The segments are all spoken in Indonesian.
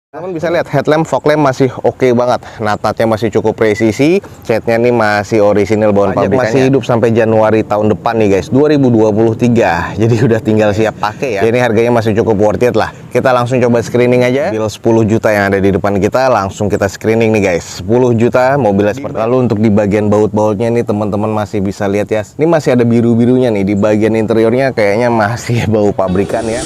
Teman bisa lihat headlamp, fog lamp masih oke banget. Natatnya masih cukup presisi. Catnya nih masih orisinil bawaan pabrikannya. Masih hidup sampai Januari tahun depan nih guys, 2023. Jadi udah tinggal siap pakai ya. Jadi harganya masih cukup worth it lah. Kita langsung coba screening aja. Mobil 10 juta yang ada di depan kita, langsung kita screening nih guys. 10 juta mobilnya seperti. Lalu untuk di bagian baut-bautnya nih teman-teman masih bisa lihat ya. Ini masih ada biru-birunya nih di bagian interiornya, kayaknya masih bau pabrikan ya.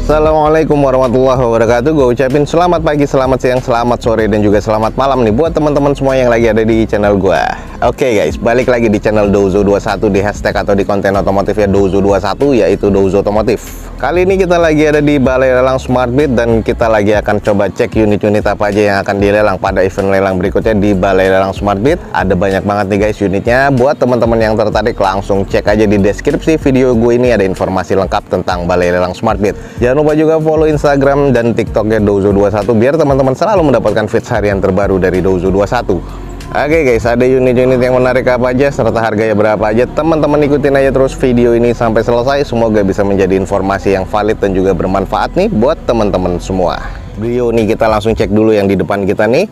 Assalamualaikum warahmatullahi wabarakatuh. Gue ucapin selamat pagi, selamat siang, selamat sore, dan juga selamat malam nih buat teman-teman semua yang lagi ada di channel gue. Oke guys, balik lagi di channel Douzo21, di hashtag atau di konten otomotif ya Douzo21, yaitu Douzo Otomotif. Kali ini kita lagi ada di Balai Lelang Smartbeat dan kita lagi akan coba cek unit-unit apa aja yang akan dilelang pada event lelang berikutnya di Balai Lelang Smartbeat. Ada banyak banget nih guys unitnya. Buat teman-teman yang tertarik, langsung cek aja di deskripsi video gue ini, ada informasi lengkap tentang Balai Lelang Smartbeat. Jangan lupa juga follow Instagram dan TikToknya Douzo21 biar teman-teman selalu mendapatkan feeds harian terbaru dari Douzo21. Oke guys, ada unit-unit yang menarik apa aja serta harganya berapa aja, teman-teman ikutin aja terus video ini sampai selesai. Semoga bisa menjadi informasi yang valid dan juga bermanfaat nih buat teman-teman semua. Brio nih, kita langsung cek dulu yang di depan kita nih.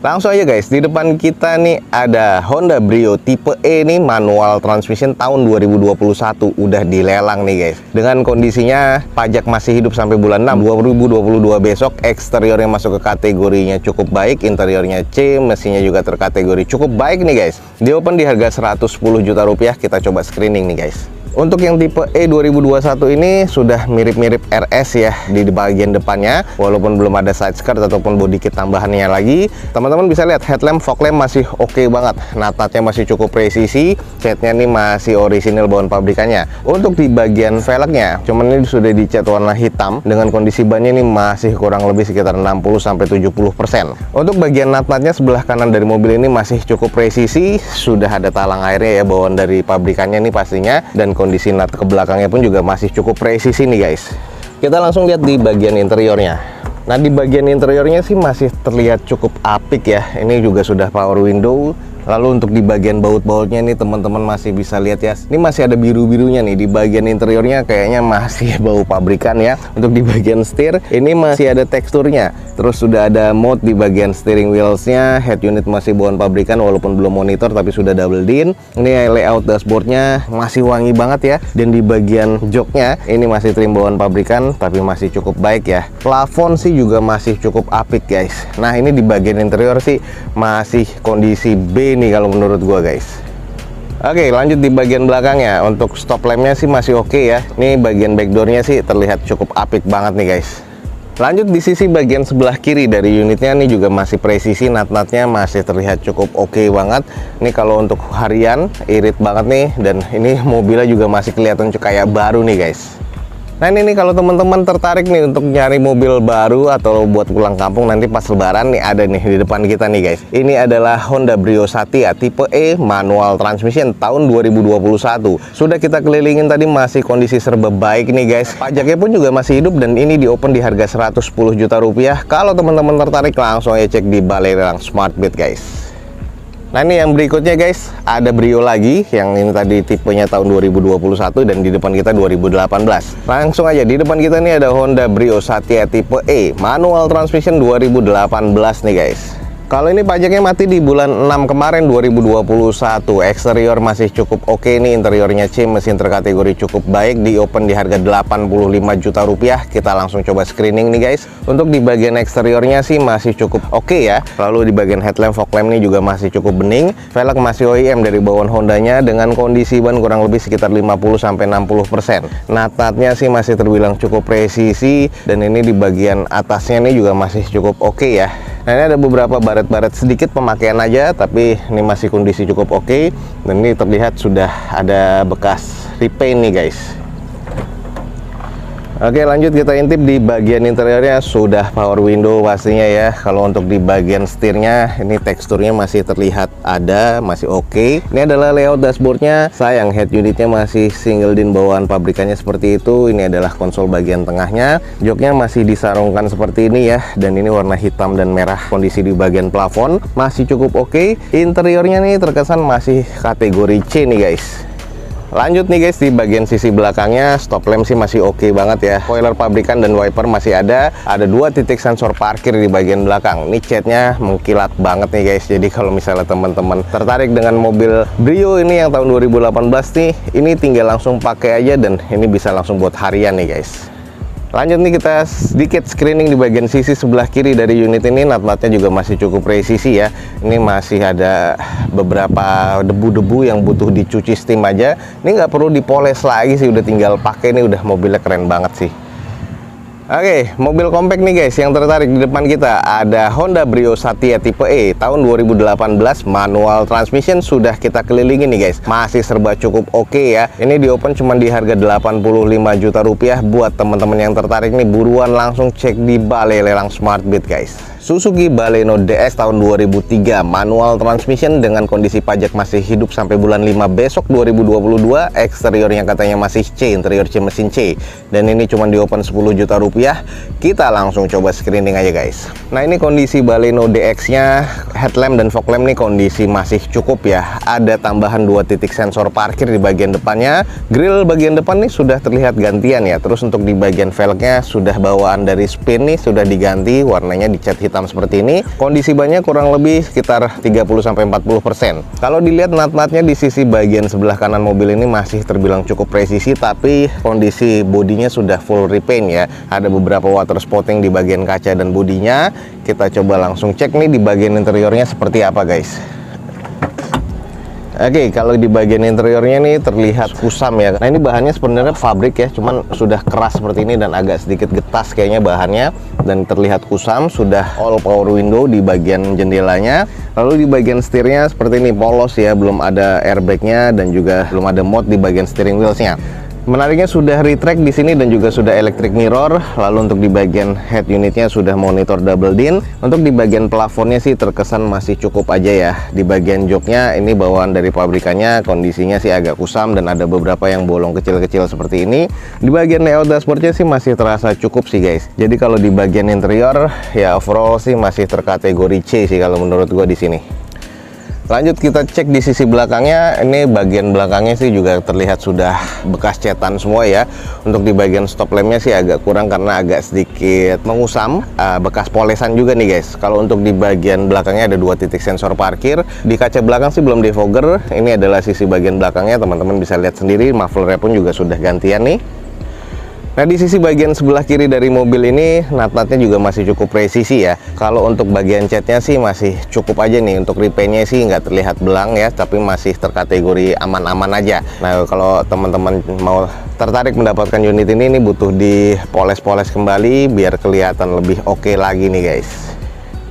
Langsung aja guys, di depan kita nih ada Honda Brio tipe E nih, manual transmission tahun 2021, udah dilelang nih guys. Dengan kondisinya pajak masih hidup sampai bulan 6 2022 besok. Eksteriornya masuk ke kategorinya cukup baik, interiornya C, mesinnya juga terkategori cukup baik nih guys. Di open di harga 110 juta rupiah. Kita coba screening nih guys. Untuk yang tipe E 2021 ini sudah mirip-mirip RS ya di bagian depannya, walaupun belum ada side skirt ataupun body kit tambahannya lagi. Teman-teman bisa lihat headlamp, fog lamp masih oke banget. Natatnya masih cukup presisi, catnya nih masih orisinil bawaan pabrikannya. Untuk di bagian velgnya, cuman ini sudah dicat warna hitam dengan kondisi bannya ini masih kurang lebih sekitar 60-70%. Untuk bagian nat-natnya sebelah kanan dari mobil ini masih cukup presisi, sudah ada talang airnya ya bawaan dari pabrikannya nih pastinya, dan kondisi nat ke belakangnya pun juga masih cukup presisi nih guys. Kita langsung lihat di bagian interiornya. Nah, di bagian interiornya sih masih terlihat cukup apik ya. Ini juga sudah power window. Lalu untuk di bagian baut-bautnya nih teman-teman masih bisa lihat ya. Ini masih ada biru-birunya nih di bagian interiornya, kayaknya masih bau pabrikan ya. Untuk di bagian setir ini masih ada teksturnya. Terus sudah ada mode di bagian steering wheelsnya. Head unit masih bawaan pabrikan walaupun belum monitor tapi sudah double din. Ini layout dashboardnya masih wangi banget ya. Dan di bagian joknya ini masih trim bawaan pabrikan tapi masih cukup baik ya. Plafon sih juga masih cukup apik guys. Nah, ini di bagian interior sih masih kondisi B nih kalau menurut gua guys. Oke, lanjut di bagian belakangnya. Untuk stop lampnya sih masih oke ya. Ini bagian backdoornya sih terlihat cukup apik banget nih guys. Lanjut di sisi bagian sebelah kiri dari unitnya nih juga masih presisi, nat-natnya masih terlihat cukup oke banget. Ini kalau untuk harian irit banget nih, dan ini mobilnya juga masih kelihatan kayak baru nih guys. Nah, ini kalau teman-teman tertarik nih untuk nyari mobil baru atau buat pulang kampung nanti pas lebaran nih, ada nih di depan kita nih guys. Ini adalah Honda Brio Satya tipe E manual transmission tahun 2021. Sudah kita kelilingin tadi, masih kondisi serba baik nih guys. Pajaknya pun juga masih hidup dan ini di open di harga 110 juta rupiah. Kalau teman-teman tertarik langsung aja cek di Balai Lelang Smartbeat guys. Nah, ini yang berikutnya guys, ada Brio lagi, yang ini tadi tipenya tahun 2021 dan di depan kita 2018. Langsung aja di depan kita nih ada Honda Brio Satya tipe E manual transmission 2018 nih guys. Kalau ini pajaknya mati di bulan 6 kemarin 2021. Eksterior masih cukup oke nih, interiornya C, mesin terkategori cukup baik. Di open di harga 85 juta rupiah. Kita langsung coba screening nih guys. Untuk di bagian eksteriornya sih masih cukup oke ya. Lalu di bagian headlamp, fog lamp ini juga masih cukup bening. Velg masih OEM dari bawaan Hondanya dengan kondisi ban kurang lebih sekitar 50-60%. Nat-natnya sih masih terbilang cukup presisi, dan ini di bagian atasnya nih juga masih cukup oke ya. Nah, ini ada beberapa baret-baret sedikit pemakaian aja, tapi ini masih kondisi cukup oke. Dan ini terlihat sudah ada bekas repaint nih guys. Oke, lanjut kita intip di bagian interiornya. Sudah power window pastinya ya. Kalau untuk di bagian setirnya, ini teksturnya masih terlihat ada, masih oke. Ini adalah layout dashboardnya. Sayang head unitnya masih single din bawaan pabrikannya seperti itu. Ini adalah konsol bagian tengahnya. Joknya masih disarungkan seperti ini ya, dan ini warna hitam dan merah. Kondisi di bagian plafon masih cukup oke. Interiornya nih terkesan masih kategori C nih guys. Lanjut nih guys, di bagian sisi belakangnya stop lamp sih masih oke banget ya. Spoiler pabrikan dan wiper masih ada. Ada 2 titik sensor parkir di bagian belakang. Ini catnya mengkilat banget nih guys. Jadi kalau misalnya teman-teman tertarik dengan mobil Brio ini yang tahun 2018 nih, ini tinggal langsung pakai aja dan ini bisa langsung buat harian nih guys. Lanjut nih, kita sedikit screening di bagian sisi sebelah kiri dari unit ini. Nut-nutnya juga masih cukup presisi ya. Ini masih ada beberapa debu-debu yang butuh dicuci steam aja. Ini nggak perlu dipoles lagi sih, udah tinggal pakai. Ini udah mobilnya keren banget sih. Oke, mobil compact nih guys, yang tertarik di depan kita ada Honda Brio Satya tipe E tahun 2018, manual transmission, sudah kita kelilingi nih guys. Masih serba cukup oke ya. Ini di open cuma di harga 85 juta rupiah. Buat teman-teman yang tertarik nih, buruan langsung cek di balai lelang Smartbit guys. Suzuki Baleno DS tahun 2003, manual transmission dengan kondisi pajak masih hidup sampai bulan 5 besok 2022. Eksteriornya katanya masih C, interior C mesin C. Dan ini cuma di open 10 juta rupiah. Kita langsung coba screening aja guys. Nah, ini kondisi Baleno DX-nya, headlamp dan fog lamp nih kondisi masih cukup ya. Ada tambahan 2 titik sensor parkir di bagian depannya. Grill bagian depan nih sudah terlihat gantian ya. Terus untuk di bagian velgnya sudah bawaan dari Spin nih, sudah diganti, warnanya dicat hitam seperti ini. Kondisi bannya kurang lebih sekitar 30-40%. Kalau dilihat nut-nutnya di sisi bagian sebelah kanan mobil ini masih terbilang cukup presisi, tapi kondisi bodinya sudah full repaint ya. Ada beberapa water spotting di bagian kaca dan bodinya. Kita coba langsung cek nih di bagian interiornya seperti apa guys. Oke, kalau di bagian interiornya nih terlihat kusam ya. Nah, ini bahannya sebenarnya fabrik ya, cuman sudah keras seperti ini dan agak sedikit getas kayaknya bahannya, dan terlihat kusam. Sudah all power window di bagian jendelanya. Lalu di bagian setirnya seperti ini polos ya, belum ada airbagnya dan juga belum ada mod di bagian steering wheelsnya. Menariknya sudah retract di sini dan juga sudah electric mirror. Lalu untuk di bagian head unitnya sudah monitor double din. Untuk di bagian plafonnya sih terkesan masih cukup aja ya. Di bagian joknya ini bawaan dari pabrikannya, kondisinya sih agak kusam dan ada beberapa yang bolong kecil-kecil seperti ini. Di bagian layout dashboardnya sih masih terasa cukup sih guys. Jadi kalau di bagian interior ya overall sih masih terkategori C sih kalau menurut gua di sini. Lanjut kita cek di sisi belakangnya. Ini bagian belakangnya sih juga terlihat sudah bekas cetan semua ya. Untuk di bagian stop lampnya sih agak kurang karena agak sedikit mengusam, bekas polesan juga nih guys. Kalau untuk di bagian belakangnya ada 2 titik sensor parkir. Di kaca belakang sih belum defogger. Ini adalah sisi bagian belakangnya, teman-teman bisa lihat sendiri. Mufflernya pun juga sudah gantian nih. Nah, di sisi bagian sebelah kiri dari mobil ini nut-nutnya juga masih cukup presisi ya. Kalau untuk bagian catnya sih masih cukup aja nih. Untuk repaintnya sih nggak terlihat belang ya, tapi masih terkategori aman-aman aja. Nah, kalau teman-teman mau tertarik mendapatkan unit ini butuh dipoles-poles kembali biar kelihatan lebih oke lagi nih guys.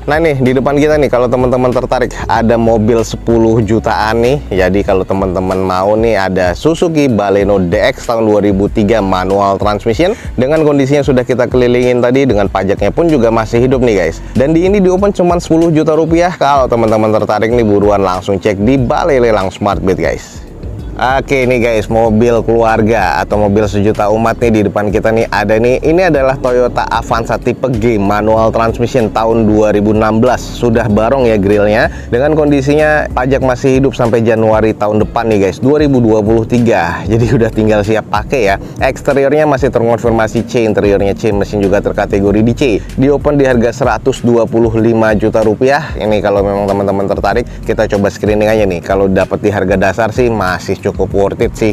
Nah, nih di depan kita nih, kalau teman-teman tertarik ada mobil 10 jutaan nih. Jadi kalau teman-teman mau nih, ada Suzuki Baleno DX tahun 2003 manual transmission dengan kondisinya sudah kita kelilingin tadi, dengan pajaknya pun juga masih hidup nih guys. Dan di ini di open cuma 10 juta rupiah. Kalau teman-teman tertarik nih, buruan langsung cek di balai lelang Smartbit guys. Oke nih guys, mobil keluarga atau mobil sejuta umat nih di depan kita nih ada nih. Ini adalah Toyota Avanza tipe G manual transmission tahun 2016. Sudah barong ya grillnya, dengan kondisinya pajak masih hidup sampai Januari tahun depan nih guys, 2023. Jadi udah tinggal siap pakai ya. Eksteriornya masih terkonfirmasi C, interiornya C, mesin juga terkategori di C. Di open di harga 125 juta rupiah. Ini kalau memang teman-teman tertarik, kita coba screening aja nih. Kalau dapat di harga dasar sih masih cukup worth it sih.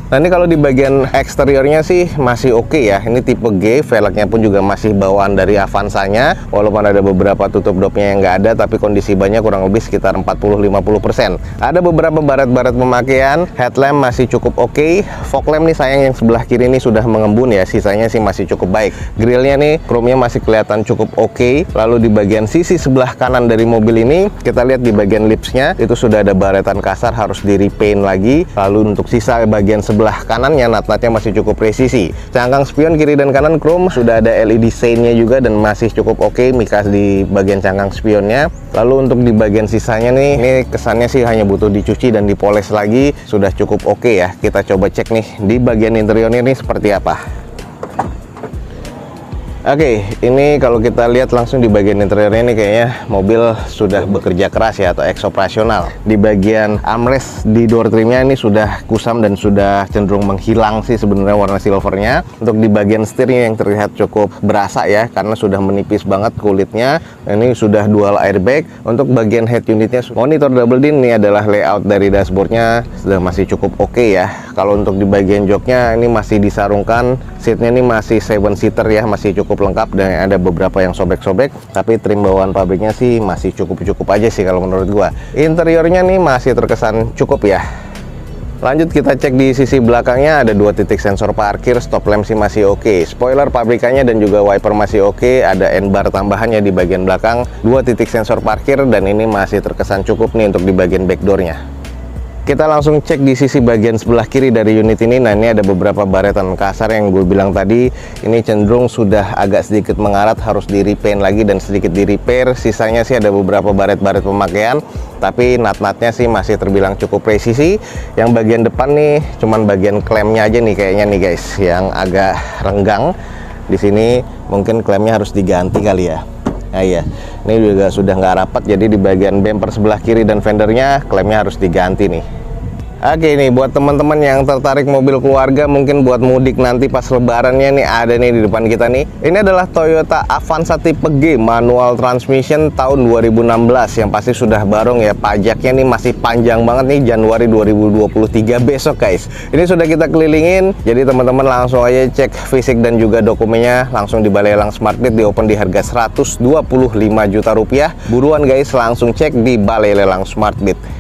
Nah, ini kalau di bagian eksteriornya sih masih oke ya. Ini tipe G, velgnya pun juga masih bawaan dari Avanzanya. Walaupun ada beberapa tutup dopnya yang nggak ada, tapi kondisi bannya kurang lebih sekitar 40-50%. Ada beberapa baret-baret pemakaian. Headlamp masih cukup oke. Fog lamp nih sayang yang sebelah kiri ini sudah mengembun ya. Sisanya sih masih cukup baik. Grillnya nih, chrome-nya masih kelihatan cukup oke. Lalu di bagian sisi sebelah kanan dari mobil ini, kita lihat di bagian lipsnya itu sudah ada baretan kasar, harus di repaint lagi. Lalu untuk sisa bagian sebelah kanannya nut-nutnya masih cukup presisi. Cangkang spion kiri dan kanan chrome, sudah ada LED sein-nya juga dan masih cukup oke. Mikas di bagian cangkang spionnya. Lalu untuk di bagian sisanya nih, ini kesannya sih hanya butuh dicuci dan dipoles lagi. Sudah cukup oke ya. Kita coba cek nih di bagian interiornya ini seperti apa. Oke, ini kalau kita lihat langsung di bagian interiornya ini kayaknya mobil sudah bekerja keras ya, atau ex operasional. Di bagian armrest di door trimnya ini sudah kusam dan sudah cenderung menghilang sih sebenarnya warna silvernya. Untuk di bagian setirnya yang terlihat cukup berasa ya, karena sudah menipis banget kulitnya. Ini sudah dual airbag. Untuk bagian head unitnya monitor double din. Ini adalah layout dari dashboardnya sudah masih cukup oke ya. Kalau untuk di bagian joknya ini masih disarungkan, seatnya ini masih 7 seater ya, masih cukup lengkap dan ada beberapa yang sobek-sobek, tapi trim bawaan pabriknya sih masih cukup aja sih kalau menurut gua. Interiornya nih masih terkesan cukup ya. Lanjut kita cek di sisi belakangnya, ada 2 titik sensor parkir, stop lamp sih masih oke. Spoiler pabrikannya dan juga wiper masih oke. Ada N-bar tambahannya di bagian belakang, 2 titik sensor parkir, dan ini masih terkesan cukup nih untuk di bagian backdoornya. Kita langsung cek di sisi bagian sebelah kiri dari unit ini. Nah, ini ada beberapa baretan kasar yang gue bilang tadi. Ini cenderung sudah agak sedikit mengarat, harus di repaint lagi dan sedikit di repair. Sisanya sih ada beberapa baret-baret pemakaian, tapi nut-nutnya sih masih terbilang cukup presisi. Yang bagian depan nih cuman bagian klemnya aja nih kayaknya nih guys, yang agak renggang. Di sini mungkin klemnya harus diganti kali ya. Nah iya, ini juga sudah nggak rapat, jadi di bagian bumper sebelah kiri dan fendernya klemnya harus diganti nih. Oke, nih buat teman-teman yang tertarik mobil keluarga, mungkin buat mudik nanti pas lebarannya nih, ada nih di depan kita nih. Ini adalah Toyota Avanza tipe G manual transmission tahun 2016 yang pasti sudah barong ya. Pajaknya nih masih panjang banget nih, Januari 2023 besok guys. Ini sudah kita kelilingin, jadi teman-teman langsung aja cek fisik dan juga dokumennya langsung di Balai Lelang Smartbit, di open di harga 125 juta rupiah. Buruan guys, langsung cek di Balai Lelang Smartbit.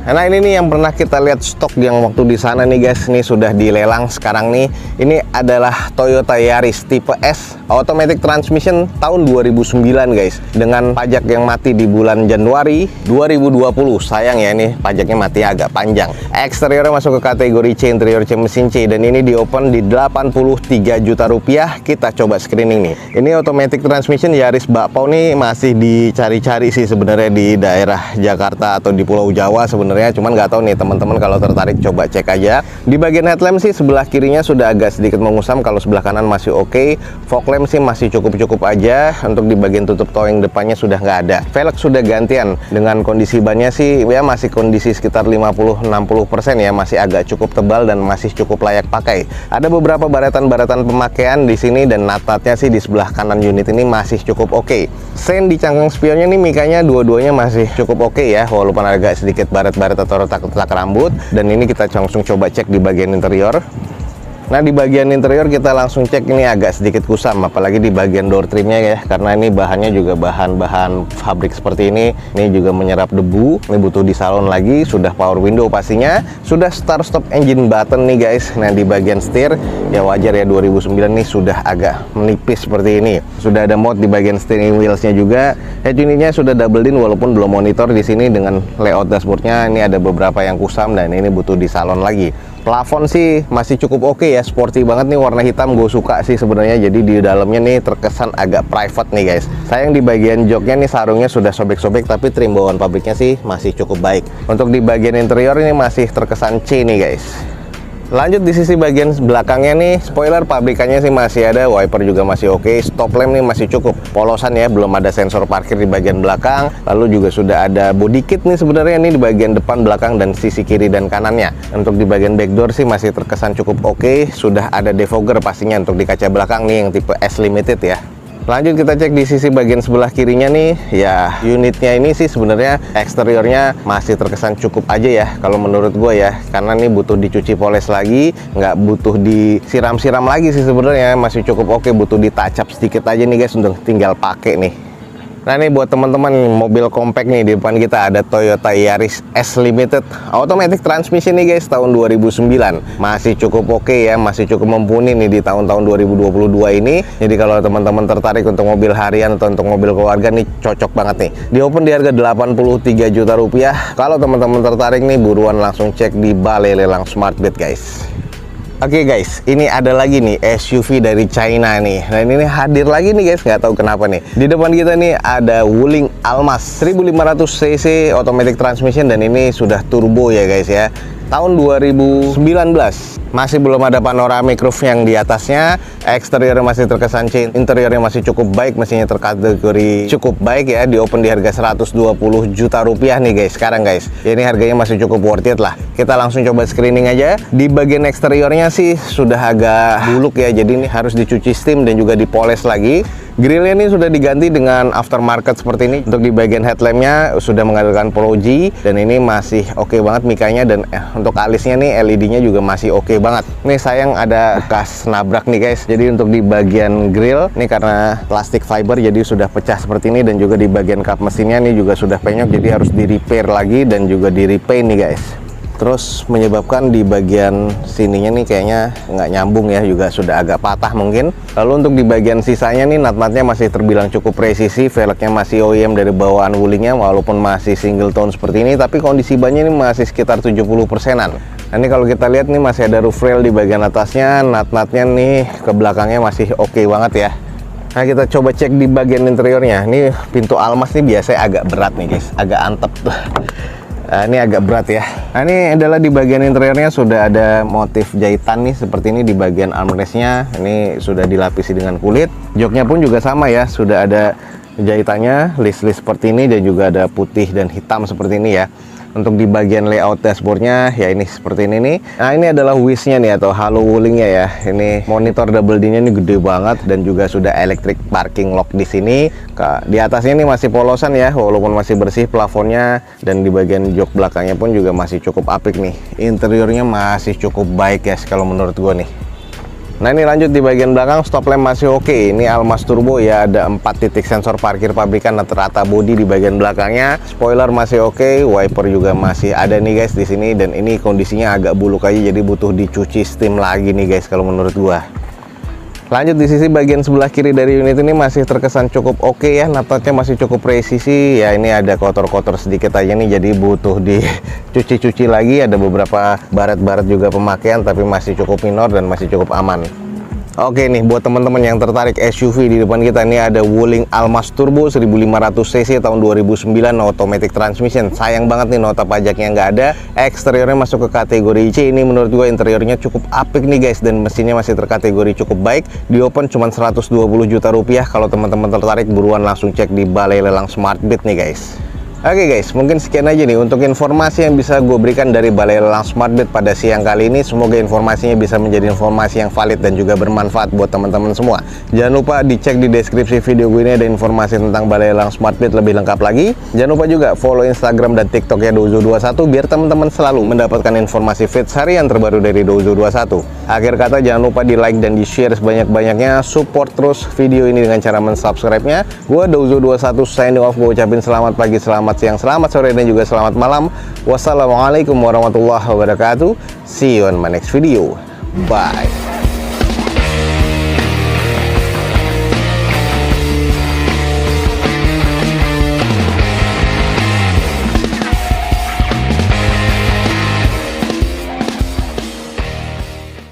Nah, ini nih yang pernah kita lihat stok yang waktu di sana nih guys, ini sudah dilelang sekarang nih. Ini adalah Toyota Yaris tipe S automatic transmission tahun 2009 guys, dengan pajak yang mati di bulan Januari 2020. Sayang ya, ini pajaknya mati agak panjang. Eksteriornya masuk ke kategori C, interior C mesin C, dan ini di open di 83 juta rupiah. Kita coba screening nih. Ini automatic transmission Yaris bakpao nih masih dicari-cari sih sebenarnya di daerah Jakarta atau di Pulau Jawa sebenarnya. Cuman nggak tahu nih teman-teman, kalau tertarik coba cek aja. Di bagian headlamp sih sebelah kirinya sudah agak sedikit mengusam, kalau sebelah kanan masih oke. Fog lamp sih masih cukup aja. Untuk di bagian tutup towing depannya sudah nggak ada. Velg sudah gantian, dengan kondisi bannya sih ya masih kondisi sekitar 50-60% ya, masih agak cukup tebal dan masih cukup layak pakai. Ada beberapa baretan pemakaian di sini, dan nut-nutnya sih di sebelah kanan unit ini masih cukup oke. Sen di cangkang spionnya nih mikanya dua-duanya masih cukup oke ya, walaupun agak sedikit baret atau retak-retak rambut. Dan ini kita langsung coba cek di bagian interior. Nah, di bagian interior kita langsung cek, ini agak sedikit kusam, apalagi di bagian door trimnya ya, karena ini bahannya juga bahan fabrik seperti ini. Ini juga menyerap debu, ini butuh disalon lagi. Sudah power window pastinya, sudah start stop engine button nih guys. Nah, di bagian setir ya wajar ya, 2009 nih sudah agak menipis seperti ini. Sudah ada mod di bagian steering wheelsnya juga. Head unitnya sudah double din walaupun belum monitor di sini. Dengan layout dashboardnya ini ada beberapa yang kusam dan ini butuh disalon lagi. Plafon sih masih cukup oke ya, sporty banget nih, warna hitam gue suka sih sebenarnya. Jadi di dalamnya nih terkesan agak private nih guys. Sayang di bagian joknya nih sarungnya sudah sobek-sobek, tapi trim bawaan pabriknya sih masih cukup baik. Untuk di bagian interior ini masih terkesan C nih guys. Lanjut di sisi bagian belakangnya nih, spoiler pabrikannya sih masih ada, wiper juga masih oke, stop lamp nih masih cukup polosan ya, belum ada sensor parkir di bagian belakang. Lalu juga sudah ada body kit nih sebenarnya nih di bagian depan, belakang, dan sisi kiri dan kanannya. Untuk di bagian back door sih masih terkesan cukup oke, sudah ada defogger pastinya untuk di kaca belakang nih yang tipe S limited ya. Lanjut kita cek di sisi bagian sebelah kirinya nih, ya unitnya ini sih sebenarnya eksteriornya masih terkesan cukup aja ya kalau menurut gue ya, karena nih butuh dicuci poles lagi, nggak butuh disiram-siram lagi sih sebenarnya, masih cukup oke, butuh ditacap sedikit aja nih guys untuk tinggal pakai nih. Nah, ini buat teman-teman mobil compact nih, di depan kita ada Toyota Yaris S Limited automatic transmission nih guys, tahun 2009. Masih cukup oke ya, masih cukup mumpuni nih di tahun-tahun 2022 ini. Jadi kalau teman-teman tertarik untuk mobil harian atau untuk mobil keluarga nih, cocok banget nih. Di open di harga 83 juta rupiah. Kalau teman-teman tertarik nih, buruan langsung cek di Balai Lelang Smartbit guys. Oke guys, ini ada lagi nih SUV dari China nih. Nah, ini hadir lagi nih guys, nggak tahu kenapa nih. Di depan kita nih ada Wuling Almas 1500 cc automatic transmission, dan ini sudah turbo ya guys ya. Tahun 2019. Masih belum ada panoramic roof yang di atasnya. Eksteriornya masih terkesan clean, interiornya masih cukup baik, mesinnya terkategori cukup baik ya. Di open di harga 120 juta rupiah nih guys sekarang guys. Ya, ini harganya masih cukup worth it lah. Kita langsung coba screening aja. Di bagian eksteriornya sih sudah agak buluk ya, jadi ini harus dicuci steam dan juga dipoles lagi. Grillnya ini sudah diganti dengan aftermarket seperti ini. Untuk di bagian headlampnya sudah menggunakan Pro G dan ini masih oke banget mikanya, dan untuk alisnya nih LED-nya juga masih oke banget. Nih sayang ada bekas nabrak nih guys. Jadi untuk di bagian grill ini karena plastik fiber jadi sudah pecah seperti ini, dan juga di bagian kap mesinnya ini juga sudah penyok, jadi harus di repair lagi dan juga di repaint nih guys. Terus menyebabkan di bagian sininya nih kayaknya nggak nyambung ya, juga sudah agak patah mungkin. Lalu untuk di bagian sisanya nih nut-nutnya masih terbilang cukup presisi, velgnya masih OEM dari bawaan wulingnya walaupun masih single tone seperti ini, tapi kondisi bannya ini masih sekitar 70%-an. Nah, ini kalau kita lihat nih masih ada roof rail di bagian atasnya, nut-nutnya nih ke belakangnya masih oke banget ya. Nah, kita coba cek di bagian interiornya. Ini pintu almas nih biasanya agak berat nih guys, agak antep tuh. Nah, ini agak berat ya. Nah, ini adalah di bagian interiornya sudah ada motif jahitan nih seperti ini di bagian armrestnya. Ini sudah dilapisi dengan kulit. Joknya pun juga sama ya, sudah ada jahitannya, list-list seperti ini, dan juga ada putih dan hitam seperti ini ya. Untuk di bagian layout dashboardnya ya ini seperti ini nih. Nah, ini adalah wish-nya nih atau halo wulingnya ya. Ini monitor double D-nya ini gede banget, dan juga sudah electric parking lock di sini. Di atasnya ini masih polosan ya, walaupun masih bersih plafonnya, dan di bagian jok belakangnya pun juga masih cukup apik nih. Interiornya masih cukup baik guys kalau menurut gua nih. Nah, ini lanjut di bagian belakang, stop lamp masih oke. Ini Almas Turbo ya, ada 4 titik sensor parkir pabrikan atau rata bodi di bagian belakangnya. Spoiler masih oke, wiper juga masih ada nih guys di sini, dan ini kondisinya agak buluk aja, jadi butuh dicuci steam lagi nih guys kalau menurut gua. Lanjut di sisi bagian sebelah kiri dari unit ini masih terkesan cukup oke ya, nut-nutnya masih cukup presisi ya. Ini ada kotor-kotor sedikit aja nih, jadi butuh dicuci-cuci lagi. Ada beberapa baret-baret juga pemakaian, tapi masih cukup minor dan masih cukup aman. Oke nih, buat teman-teman yang tertarik SUV, di depan kita ini ada Wuling Almas Turbo 1500 cc tahun 2009 automatic transmission. Sayang banget nih nota pajaknya nggak ada. Eksteriornya masuk ke kategori C. Ini menurut gue interiornya cukup apik nih guys, dan mesinnya masih terkategori cukup baik. Di open cuma 120 juta rupiah. Kalau teman-teman tertarik, buruan langsung cek di Balai Lelang Smartbit nih guys. Oke guys, mungkin sekian aja nih untuk informasi yang bisa gue berikan dari Balai Lelang Smartbit pada siang kali ini. Semoga informasinya bisa menjadi informasi yang valid dan juga bermanfaat buat teman-teman semua. Jangan lupa dicek di deskripsi video gue ini, ada informasi tentang Balai Lelang Smartbit lebih lengkap lagi. Jangan lupa juga follow Instagram dan TikToknya Dozo21 biar teman-teman selalu mendapatkan informasi feeds harian terbaru dari Dozo21. Akhir kata, jangan lupa di like dan di share sebanyak-banyaknya. Support terus video ini dengan cara mensubscribe-nya. Gue Dozo21 signing off. Gue ucapin selamat pagi, selamat siang, selamat sore, dan juga selamat malam. Wassalamualaikum warahmatullahi wabarakatuh. See you on my next video. Bye.